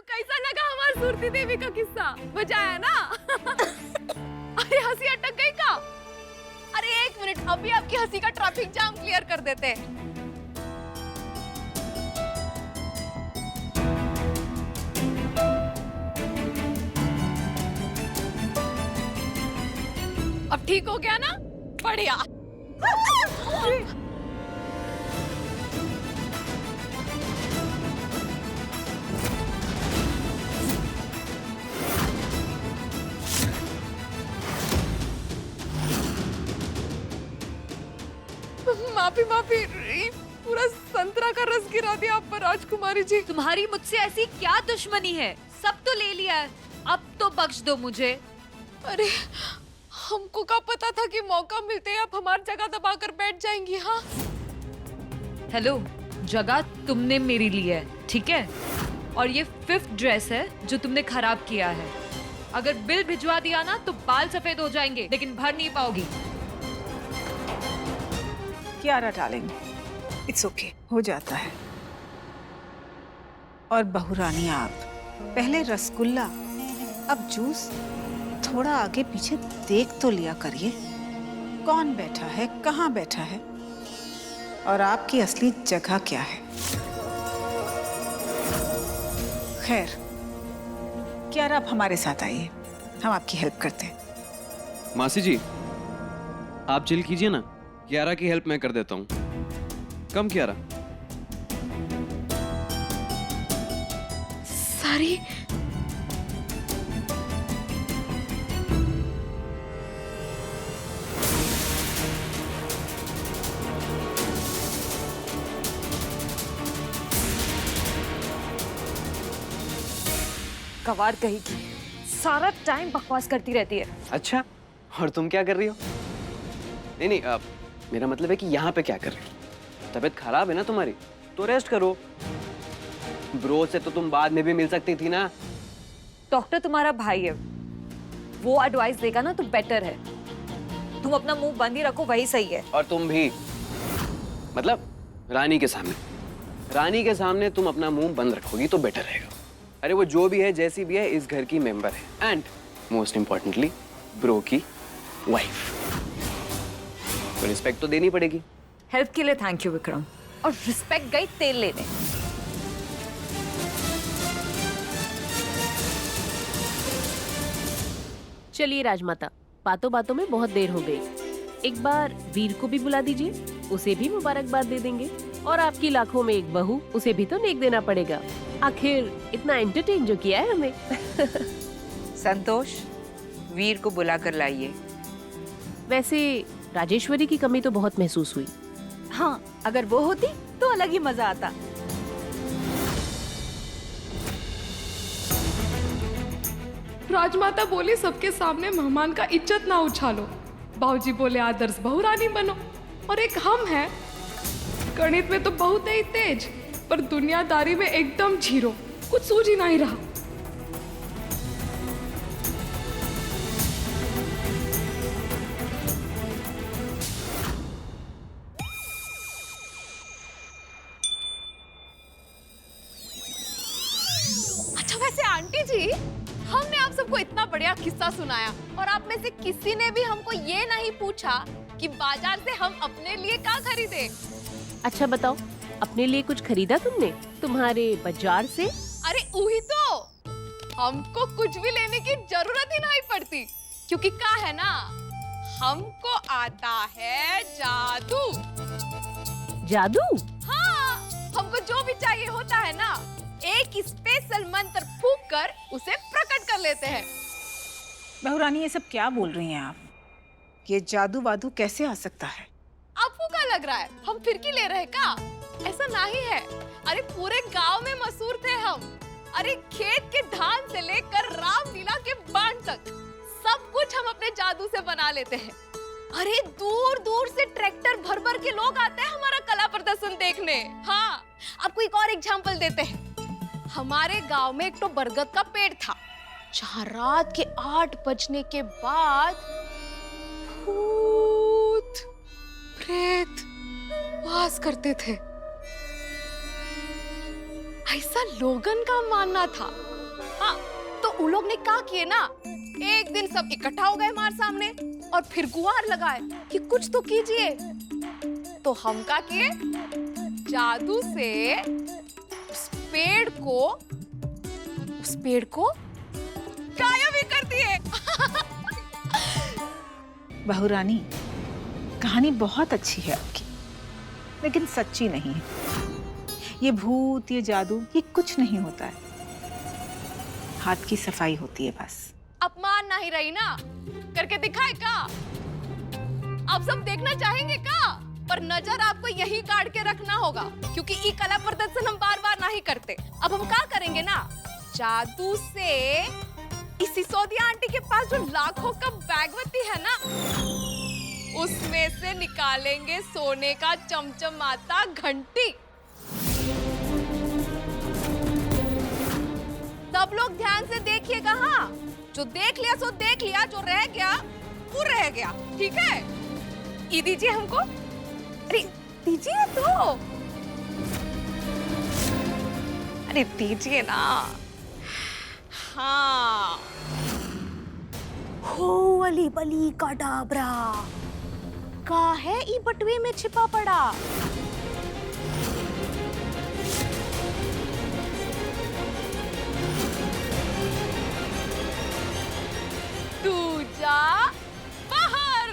कैसा लगा हमारी सूरती देवी का किस्सा? मजा आया ना? अरे हंसी अटक गई का? अरे एक मिनट, अभी आपकी हंसी का ट्रैफिक जाम क्लियर कर देते हैं। अब ठीक हो गया ना? बढ़िया। माफी माफी, पूरा संतरा का रस गिरा दिया आप पर राजकुमारी जी। तुम्हारी मुझसे ऐसी क्या दुश्मनी है? सब तो ले लिया है, अब तो बख्श दो मुझे। अरे हमको क्या पता था कि मौका मिलते ही आप हमारी जगह दबाकर बैठ जाएंगी। हाँ हेलो, जगह तुमने मेरी ली है, ठीक है? और ये 5th ड्रेस है जो तुमने खराब किया है। अगर बिल भिजवा दिया ना तो बाल सफेद हो जाएंगे, लेकिन भर नहीं पाओगी। कियारा डार्लिंग, इट्स ओके, हो जाता है। और बहुरानी आप, पहले रसगुल्ला अब जूस, थोड़ा आगे पीछे देख तो लिया करिए। कौन बैठा है, कहाँ बैठा है, और आपकी असली जगह क्या है। खैर, कियारा आप हमारे साथ आइए, हम आपकी हेल्प करते हैं। मासी जी, आप चिल कीजिए ना, कियारा की हेल्प मैं कर देता हूँ। कम कियारा। सारी गवार कहीं की, सारा टाइम बकवास करती रहती है। अच्छा, और तुम क्या कर रही हो? नहीं नहीं, मेरा मतलब है कि यहाँ पे क्या कर रही हो? तबीयत खराब है ना तुम्हारी, तो रेस्ट करो। ब्रो से तो तुम बाद में भी मिल सकती थी ना। डॉक्टर तुम्हारा भाई है, वो एडवाइस देगा ना तो बेटर है। तुम अपना मुंह बंद ही रखो, वही सही है। और तुम भी, मतलब रानी के सामने, रानी के सामने तुम अपना मुंह बंद रखोगी तो बेटर रहेगा। अरे वो जो भी है, जैसी भी है, इस घर की मेंबर है, एंड मोस्ट इंपॉर्टेंटली ब्रो की वाइफ, तो रिस्पेक्ट तो देनी पड़ेगी। हेल्प के लिए थैंक यू विक्रम, और रिस्पेक्ट गई तेल लेने। चलिए राजमाता, बातों बातों में बहुत देर हो गई। एक बार वीर को भी बुला दीजिए, उसे भी मुबारकबाद दे देंगे। और आपकी लाखों में एक बहू, उसे भी तो नेक देना पड़ेगा। आखिर इतना एंटरटेन जो किया है हमें। संतोष, वीर को बुला कर लाइए। वैसे राजेश्वरी की कमी तो बहुत महसूस हुई। हाँ, अगर वो होती तो अलग ही मजा आता। राजमाता बोली सबके सामने मेहमान का इज्जत ना उछालो। बाबूजी बोले आदर्श बहुरानी बनो। और एक हम हैं, गणित में तो बहुत ही तेज, पर दुनियादारी में एकदम जीरो, कुछ सूझ ही नहीं रहा। अच्छा वैसे आंटी जी, हमने आप सबको इतना बढ़िया किस्सा सुनाया और आप में से किसी ने भी हमको ये नहीं पूछा कि बाजार से हम अपने लिए क्या खरीदे। अच्छा बताओ, अपने लिए कुछ खरीदा तुमने तुम्हारे बाजार से? अरे वही तो, हमको कुछ भी लेने की जरूरत ही नहीं पड़ती, क्योंकि क्या है ना, हमको आता है जादू। जादू? हाँ, हमको जो भी चाहिए होता है ना, एक स्पेशल मंत्र फूंक कर उसे प्रकट कर लेते हैं। बहुरानी, ये सब क्या बोल रही हैं आप? ये जादू वादू कैसे आ सकता है? आपको क्या लग रहा है हम फिरकी ले रहे का? ऐसा नहीं है। अरे पूरे गांव में मशहूर थे हम। अरे खेत के धान से लेकर रामलीला के बाण तक सब कुछ हम अपने जादू से बना लेते हैं। अरे दूर दूर से ट्रैक्टर भर भर के लोग आते हैं हमारा कला प्रदर्शन देखने। हाँ, आपको एक और एग्जांपल देते हैं। हमारे गांव में एक तो बरगद का पेड़ था, जहाँ रात के 8 बजने के बाद भूत प्रेत वास करते थे। ऐसा लोगन का मानना था। हाँ, तो उन लोग ने क्या किए ना, एक दिन सब इकट्ठा हो गए हमारे सामने और फिर गुहार लगाए कि कुछ तो कीजिए। तो हम क्या किए, जादू से उस पेड़ को गायब ही कर दिए। बहू रानी, कहानी बहुत अच्छी है आपकी, लेकिन सच्ची नहीं है। ये भूत, ये जादू, ये कुछ नहीं होता है। हाथ की सफाई होती है बस। अपमान नहीं रही ना, करके दिखाए का? आप सब देखना चाहेंगे का? पर नजर आपको यही काट के रखना होगा, क्योंकि ये कला प्रदर्शन हम बार बार नहीं करते। अब हम क्या करेंगे ना, जादू से इस सिसोदिया आंटी के पास जो लाखों का बैगवती है ना, उसमें से निकालेंगे सोने का चमचमाता घंटी। सब लोग ध्यान से देखिएगा। हाँ, जो देख लिया सो देख लिया, जो रह गया वो रह गया, ठीक है? ये दीजिए हमको। अरे दीजिए तो, अरे दीजिए ना। हाँ, हो अली बली का डाबरा का है ई बटवे में छिपा पड़ा। तू जा बाहर।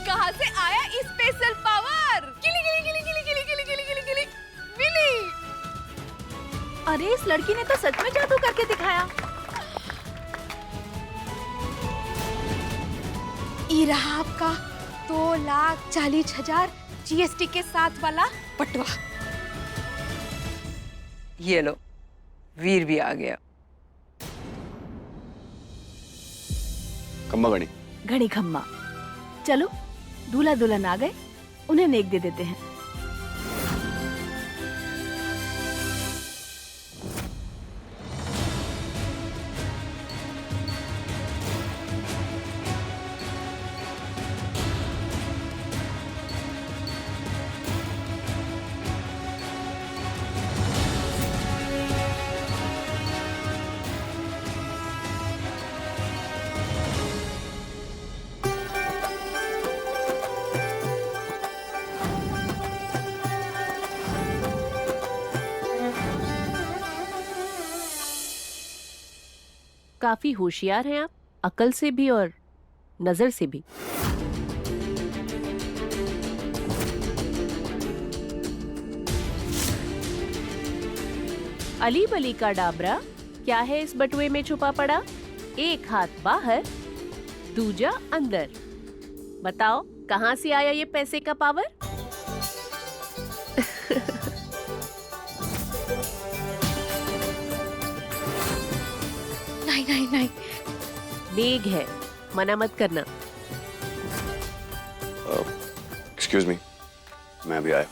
कहाँ से आया स्पेशल पावर? गिली गिली गिली गिली गिली गिली गिली गिली गिली मिली। अरे इस लड़की ने तो सच में जादू करके दिखाया। ये रहा आपका 2,40,000 जीएसटी के साथ वाला बटवा। ये लो, वीर भी आ गया। खम्मा गणी। घड़ी खम्मा। चलो, दूल्हा दुल्हन आ गए, उन्हें नेक दे देते हैं। काफी होशियार हैं आप, अकल से भी और नजर से भी। अली बली का डाबरा, क्या है इस बटुए में छुपा पड़ा? एक हाथ बाहर, दूजा अंदर। बताओ, कहाँ से आया ये पैसे का पावर? नहीं नहीं नहीं, नेग है, मना मत करना। एक्सक्यूज मी, मैं अभी आया।